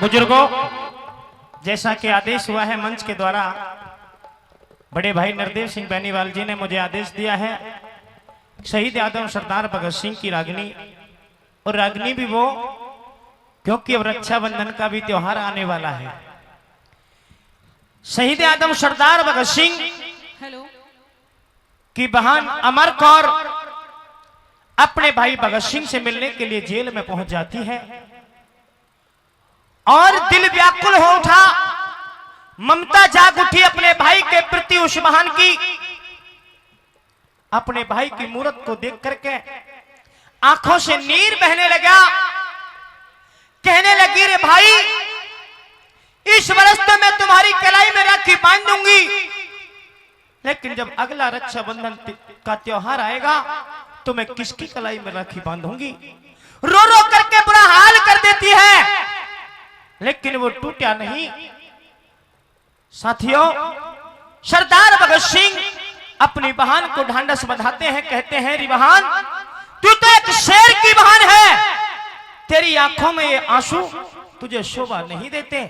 बुजुर्गों, जैसा कि आदेश हुआ है मंच के द्वारा, बड़े भाई नरदेव सिंह बेनीवाल जी ने मुझे आदेश दिया है, शहीद आदम सरदार भगत सिंह की रागनी, और रागनी भी वो क्योंकि अब रक्षाबंधन का भी त्योहार आने वाला है। शहीद आदम सरदार भगत सिंह की बहन अमर कौर अपने भाई भगत सिंह से मिलने के लिए जेल में पहुंच जाती है और दिल व्याकुल हो उठा, ममता जाग उठी अपने भाई के प्रति उस बहन की। अपने भाई की मूरत को देख करके आंखों से नीर बहने लगा, कहने लगी, रे भाई, इस वर्ष तो मैं तुम्हारी कलाई में राखी बांध दूंगी, लेकिन जब अगला रक्षाबंधन का त्योहार आएगा तो मैं किसकी कलाई में राखी बांधूंगी। रो रो करके बुरा हाल कर देती है, लेकिन वो टूटा नहीं। साथियों, सरदार भगत सिंह अपनी बहन को ढांढस बंधाते हैं, कहते हैं, री बहन, तू तो एक शेर की बहन है, तेरी आंखों में ये आंसू तुझे शोभा नहीं देते।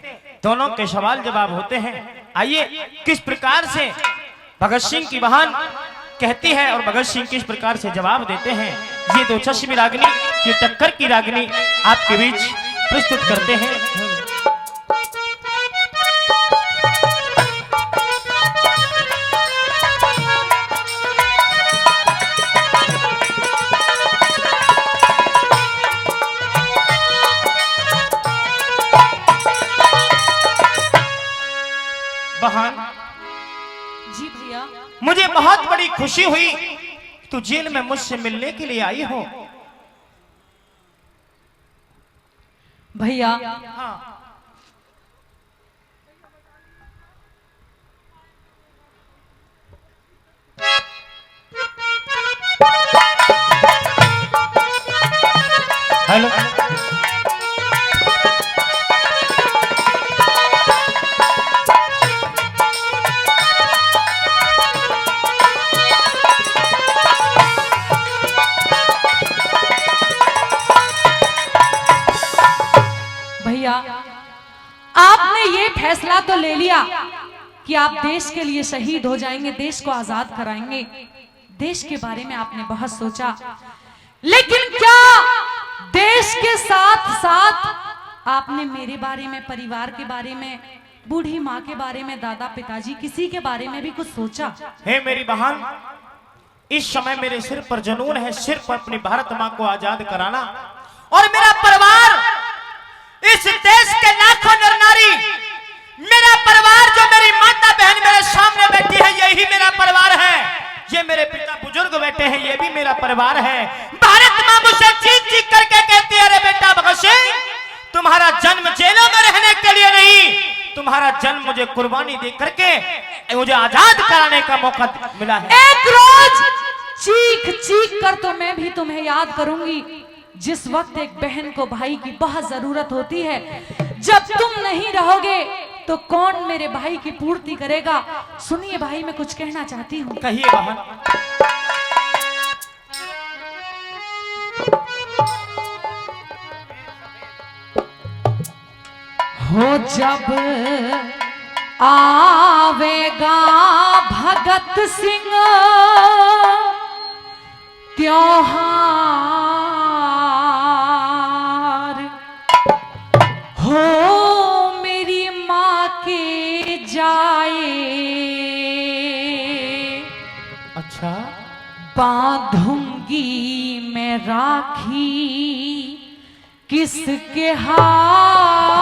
दोनों के सवाल जवाब होते हैं। आइए किस प्रकार से भगत सिंह की बहन कहती है और भगत सिंह किस प्रकार से जवाब देते हैं, ये दो चश्मी रागनी, ये टक्कर की रागनी आपके बीच प्रस्तुत करते हैं। बहन जी भैया, मुझे बहुत बड़ी खुशी हुई तू जेल में मुझसे मिलने के लिए आई हो। भैया हाँ, हेलो, भैया, आपने ये फैसला तो ले लिया कि आप देश के लिए शहीद हो जाएंगे, देश को आजाद कराएंगे। देश के बारे में आपने बहुत सोचा, लेकिन क्या देश के साथ साथ आपने मेरे बारे में, परिवार के बारे में, बूढ़ी माँ के बारे में, दादा पिताजी, किसी के बारे में भी कुछ सोचा? हे मेरी बहन, इस समय मेरे सिर पर जुनून है, सिर्फ अपनी भारत माँ को आजाद कराना, और मेरा परिवार, इस देश के लाखों नर नारी, मेरा परिवार, जो मेरी माता बहन मेरे सामने बैठी है, यही मेरा परिवार है। ये मेरे पिता बुजुर्ग बैठे हैं, ये भी मेरा परिवार है। भारत माँ मुझसे चीख चीख करके कहती है, अरे बेटा भगत सिंह, तुम्हारा जन्म जेलों में रहने के लिए नहीं, तुम्हारा जन्म मुझे कुर्बानी दे करके मुझे आजाद कराने का मौका मिला है। एक रोज चीख चीख कर तो मैं भी तुम्हें याद करूंगी, जिस वक्त एक बहन को भाई की बहुत जरूरत होती है। जब तुम नहीं रहोगे तो कौन मेरे भाई की पूर्ति करेगा? सुनिए भाई, मैं कुछ कहना चाहती हूँ। कहिए बहन। हो जब आवेगा भगत सिंह त्योहार, हो मेरी माँ के जाए, अच्छा, बांधूंगी मैं राखी किसके हाथ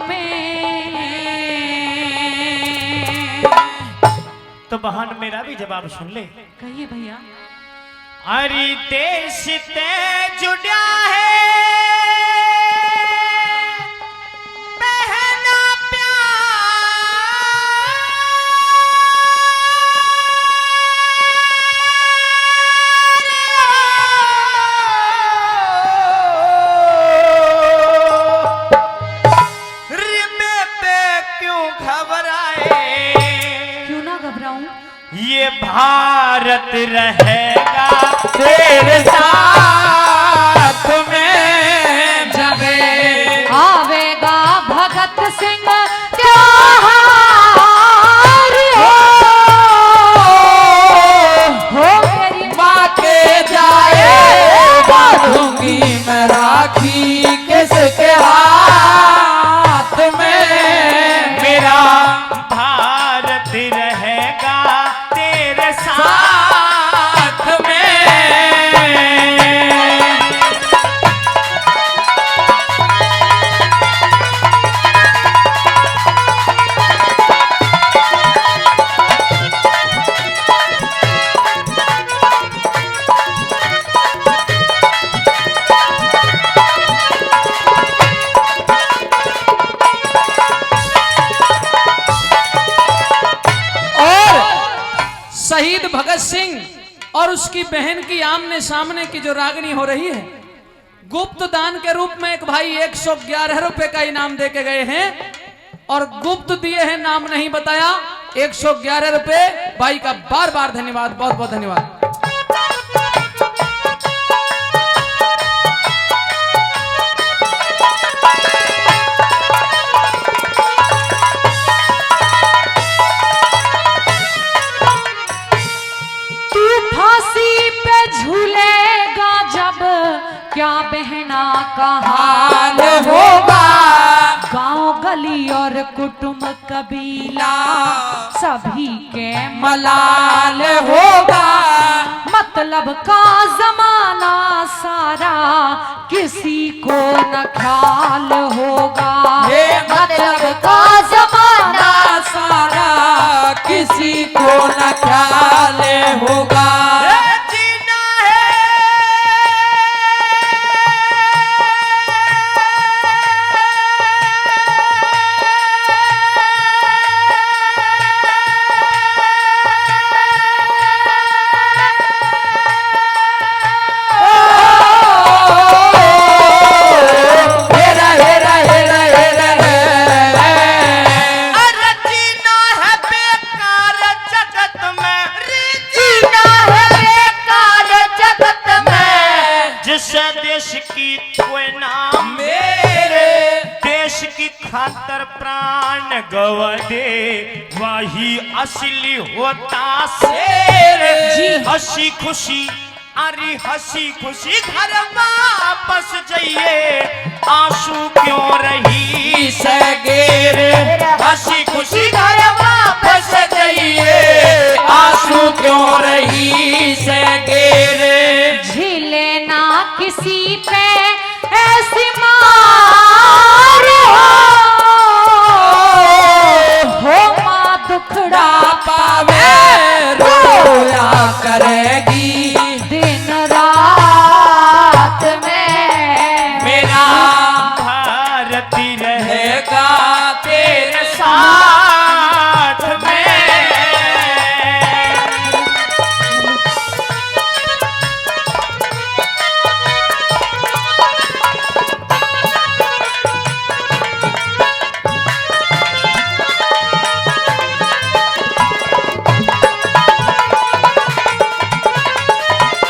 में? तो बहन मेरा भी जवाब सुन ले। कहिए भैया। अरे देश ते जुड़ा है बहना प्यार, रिमे पे क्यों घबराए, क्यों ना घबराऊं? ये भारत रहेगा तेरे साथ में, जब आवे सिंह त्योहार हो मेरी माँ के जाए बांधूंगी मैं राखी किसके हाथ में। मेरा भारत रहेगा तेरे साथ में। शहीद भगत सिंह और उसकी बहन की आमने सामने की जो रागनी हो रही है, गुप्त दान के रूप में एक भाई 111 रुपए का इनाम दे के गए हैं और गुप्त दिए हैं, नाम नहीं बताया। 111 रुपए भाई का बार बार धन्यवाद, बहुत बहुत धन्यवाद। झूलेगा जब क्या बहना का हाल होगा, गांव गली और कुटुंब कबीला सभी के मलाल होगा। मतलब का जमाना सारा किसी को न ख्याल होगा। मतलब का जमाना सारा किसी को न ख्याल होगा। देश की कोई नाम मेरे देश की खातर प्राण गवा दे, वही असली होता शेर। जी हंसी खुशी अरे हंसी खुशी घर वापस जाइए, आंसू क्यों रही सगेर। हंसी खुशी घर वापस जाइए, आंसू क्यों रही सगेर। झेले ना किसी पे ऐसी मार हो माँ दुखड़ा पावे रोया करेगी दिन रात में। मेरा भारत रहेगा तेरे साथ में।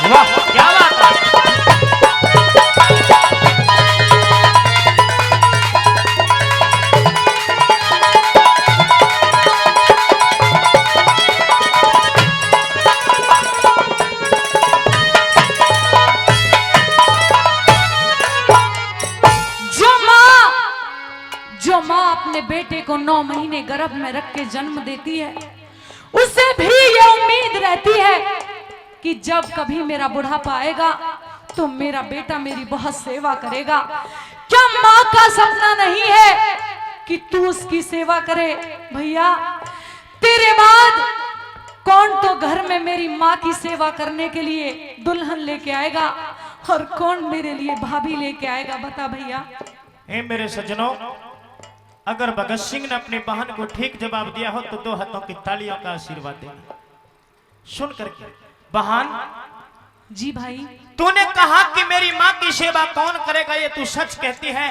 वाह क्या बात है। जो माँ अपने बेटे को 9 महीने गर्भ में रख के जन्म देती है, उसे भी ये उम्मीद रहती है कि जब कभी मेरा बुढ़ापा आएगा तो मेरा बेटा मेरी बहुत सेवा करेगा। क्या माँ का सपना नहीं है कि तू उसकी सेवा करे? भैया तेरे बाद कौन तो घर में मेरी माँ की सेवा करने के लिए दुल्हन लेके आएगा और कौन मेरे लिए भाभी लेके आएगा? बता भैया। हे मेरे सज्जनों, अगर भगत सिंह ने अपनी बहन को ठीक जवाब दिया हो तो 2 हाथों की तालियों का आशीर्वाद देना। सुन करके बहन, जी भाई। तूने कहा कि मेरी माँ की सेवा कौन करेगा, ये तू सच कहती है?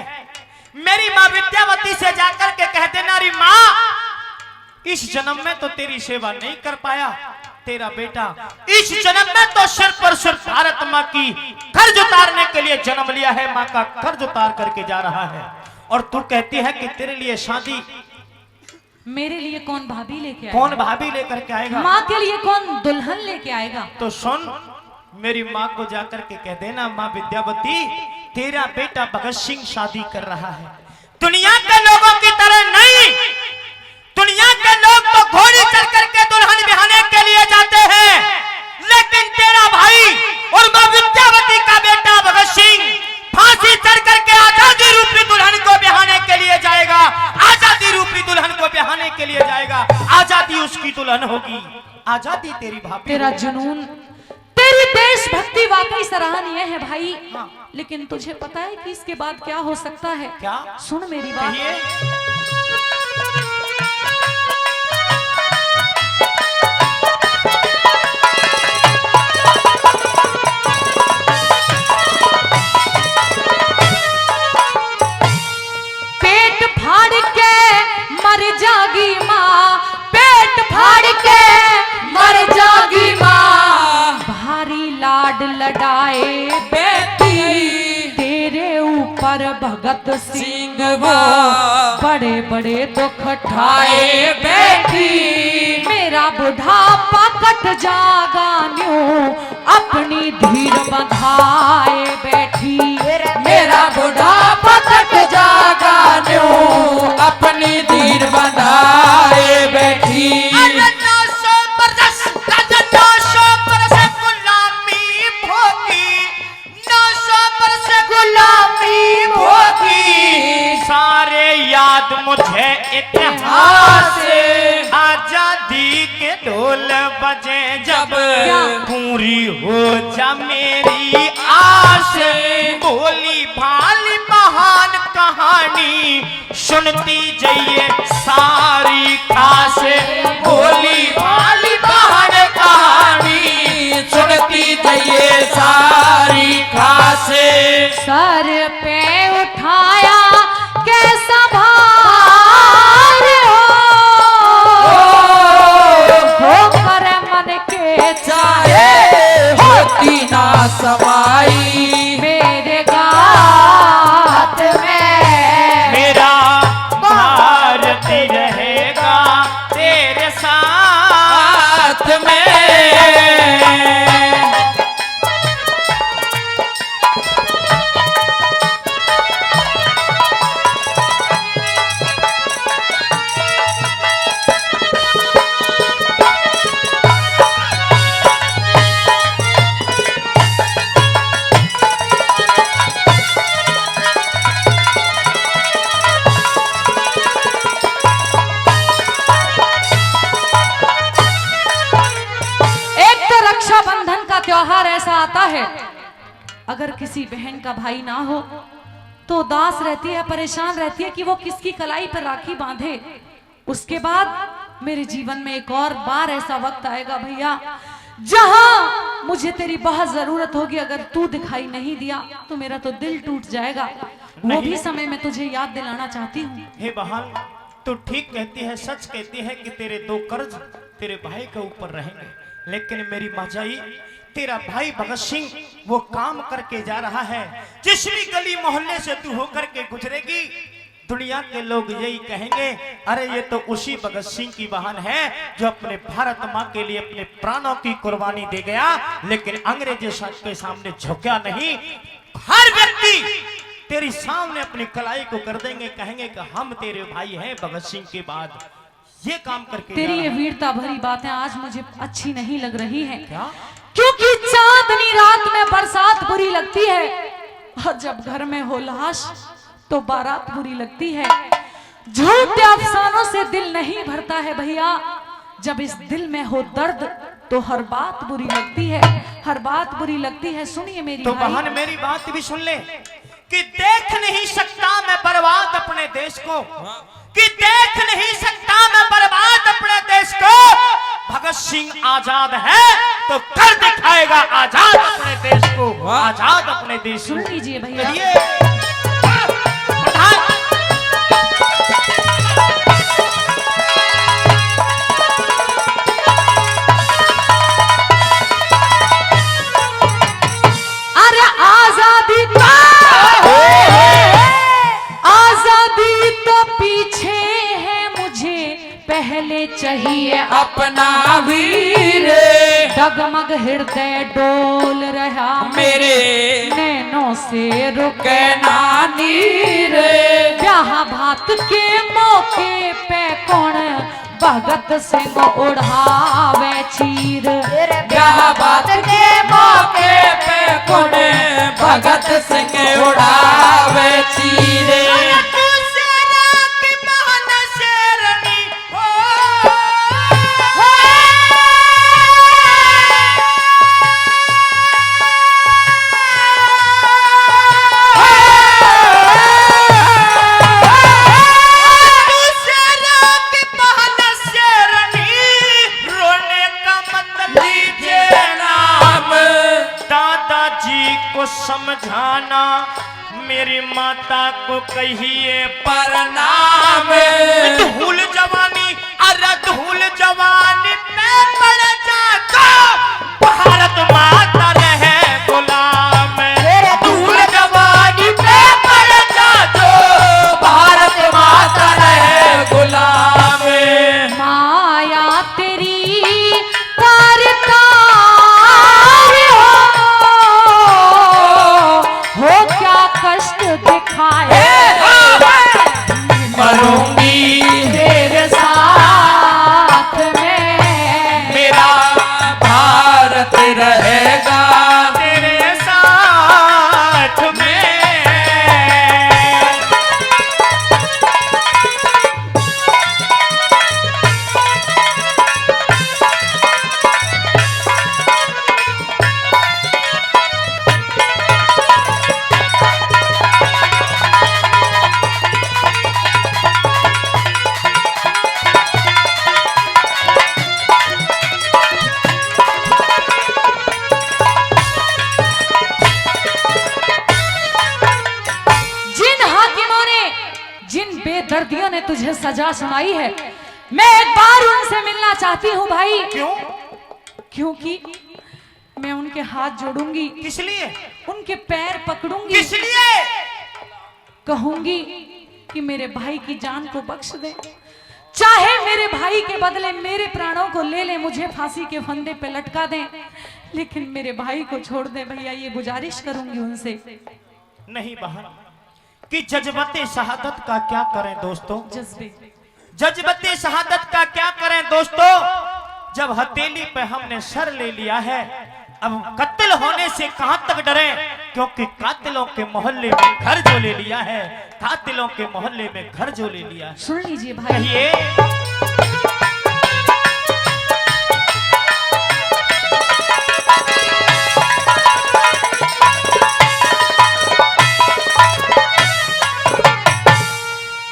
मेरी माँ विद्यावती से जाकर के कह देना, री माँ इस जन्म में तो तेरी सेवा नहीं कर पाया, तेरा बेटा इस जन्म में तो सिर पर सिर भारत माँ की कर्ज उतारने के लिए जन्म लिया है, माँ का कर्ज उतार करके जा रहा है। और तू कहती है कि तेरे लिए शादी मेरे लिए कौन भाभी लेके आएगा? कौन भाभी लेकर के आएगा? माँ के लिए कौन दुल्हन लेके आएगा? तो सुन, मेरी माँ को जाकर के कह देना, माँ विद्यावती तेरा बेटा भगत सिंह शादी कर रहा है। दुनिया के लोगों की तरह नहीं, दुनिया के लोग तो घोड़ी चढ़ करके दुल्हन बिहाने के लिए जाते हैं, लेकिन तेरा भाई और माँ विद्यावती का बेटा भगत सिंह फांसी चढ़ करके आजादी रूपी दुल्हन को बिहाने के लिए जाएगा। आजादी रूपी दुल्हन को बिहाने के लिए जाएगा। आजादी उसकी दुल्हन होगी, आजादी तेरी भाभी। तेरा जुनून, तेरी देशभक्ति वाकई सराहनीय है भाई। हाँ। लेकिन तुझे पता है कि इसके बाद क्या हो सकता है? क्या? सुन मेरी बात। पेट फाड़ के मर जागी माँ, पेट फाड़ के मर जागी माँ, भारी लाड लड़ाए बेटी तेरे ऊपर भगत सिंह वो, बड़े बड़े दुख ठाए बेटी, मेरा बुढ़ापा कट जागा न्यू, अपनी धीर बंधाए बैठी, मेरा बुढ़ापा कट जागा न्यू, अपनी धीर बंधाए बैठी। सारे याद मुझे इतिहास से, आजादी के ढोल बजे जब, पूरी हो जा मेरी आस, बोली भाली महान कहानी सुनती जाइए सारी खास, बोली भाली महान कहानी सुनती जाइए सारी खास। सर पे उठाया कैसा भार हो कर मन के चाहे होती ना समाई मेरे गात में, मेरा भारती रहेगा तेरे साथ में। रक्षाबंधन का त्योहार ऐसा आता है, अगर किसी बहन का भाई ना हो तो उदास रहती है, परेशान रहती है कि वो किसकी कलाई पर राखी बांधे। उसके बाद मेरे जीवन में एक और बार ऐसा वक्त आएगा भैया, जहां मुझे तेरी बहुत जरूरत होगी। अगर तू दिखाई नहीं दिया तो मेरा तो दिल टूट जाएगा। वो भी समय मैं तुझे याद दिलाना चाहती हूँ। हे बहन, तू ठीक कहती है, सच कहती है कि तेरे दो कर्ज तेरे भाई के ऊपर रहेंगे, लेकिन मेरी माजाई तेरा भाई भगत सिंह वो काम करके जा रहा है। जिस भी गली मोहल्ले से तू होकर के गुजरेगी, दुनिया के लोग यही कहेंगे, अरे ये तो उसी भगत सिंह की बहन है जो अपने भारत माँ के लिए अपने प्राणों की कुर्बानी दे गया, लेकिन अंग्रेजों के सामने झुका नहीं। हर व्यक्ति तेरी सामने अपनी कलाई को कर देंगे, कहेंगे कि हम तेरे भाई हैं भगत सिंह के बाद। ये काम करके तेरी ये वीरता भरी बातें आज मुझे अच्छी नहीं लग रही हैं। क्या? क्योंकि चांदनी रात में बरसात बुरी लगती है, और जब घर में हो लाश तो बारात बुरी लगती है। झूठे अफसानों से दिल नहीं भरता है भैया। जब इस दिल में हो दर्द तो हर बात बुरी लगती है, हर बात बुरी लगती है। सुनिए मेरी तो भाई, बहन मेरी बात भी सुन ले कि देख नहीं सकता मैं बर्बाद अपने देश को, कि देख नहीं सकता मैं बर्बाद अपने देश को। भगत सिंह आजाद है तो कर दिखाएगा आजाद अपने देश को, आजाद अपने देश सुन को। लीजिए भैया, अरे आजादी का, आजादी अपना वीर, डगमग हृदय डोल रहा मेरे नैनों से रुके ना नीर। ब्याह भात के मौके पे कौन भगत सिंह उड़ावे चीर। ब्याह बात के मौके पे कौन भगत सिंह उड़ावे चीरे। को समझाना मेरी माता को कहिए प्रणाम। धूल जवानी अरे धूल जवानी पे पड़ जाता भारत माता रहे गुलाम। धूल जवानी पे पड़ जाता भारत माता रहे गुलाम। माया तेरी तारता हो क्या कष्ट दिखाए मरूंगी तेरे साथ में मेरा भारत रहेगा तेरे साथ में। बेदर्दियों ने तुझे सजा सुनाई है, मैं एक बार उनसे मिलना चाहती हूँ भाई। क्यों? क्योंकि मैं उनके हाथ जोड़ूंगी। किस लिए? उनके पैर पकड़ूंगी। किस लिए? कहूंगी कि मेरे भाई की जान को बख्श दे, चाहे मेरे भाई के बदले मेरे प्राणों को ले ले, मुझे फांसी के फंदे पे लटका दें, लेकिन मेरे भाई को छोड़ दे भैया, ये गुजारिश करूंगी उनसे। नहीं बहन, कि जज्बते शहादत का क्या करें दोस्तों, जज्बते शहादत का क्या करें दोस्तों। जब हथेली पे हमने सर ले लिया है, अब कत्ल होने से कहां तक डरे, क्योंकि कातिलों के मोहल्ले में घर जो ले लिया है, कातिलों के मोहल्ले में घर जो ले लिया है। सुन लीजिए भाई, कहिए।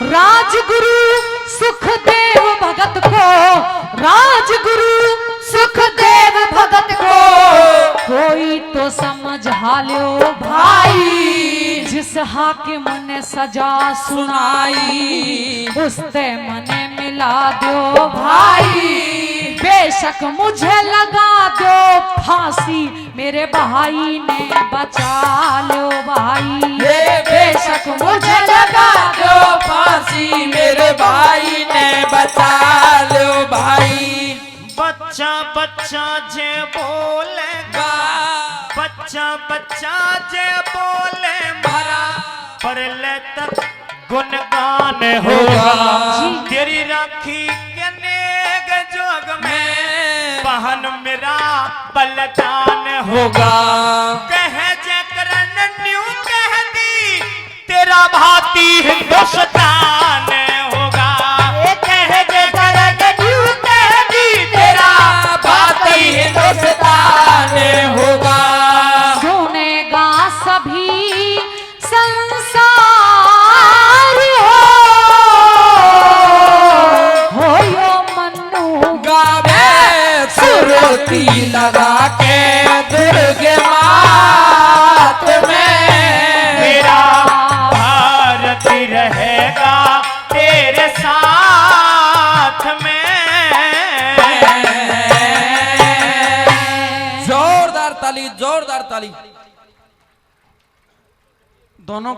राजगुरु सुखदेव भगत को, राजगुरु सुखदेव भगत को कोई तो समझा लो भाई, जिस हाकिम ने सजा सुनाई उससे मने मिला दो भाई। बेशक मुझे लगा दो फांसी, मेरे भाई ने बचा लो भाई। बेशक मुझे लगा दो फांसी, मेरे भाई ने बचा लो भाई। बच्चा बच्चा जे बोलेगा, बच्चा बच्चा जे बोले मरा, पर ले तक गुणगान होगा। तेरी राखी के नेग जोग में बहन मेरा बलिदान होगा। कह जे करन न्यू कह दी, तेरा भाती हिंदुस्तान होगा। कह जे करन न्यू कह दी, तेरा भाती हिंदुस्तान होगा। सुनेगा सभी संसार हो यो मन्नू गावे सुरती लगा के दुर्गे मात में, मेरा भारत रहेगा तेरे साथ में। जोरदार ताली, जोरदार ताली दोनों।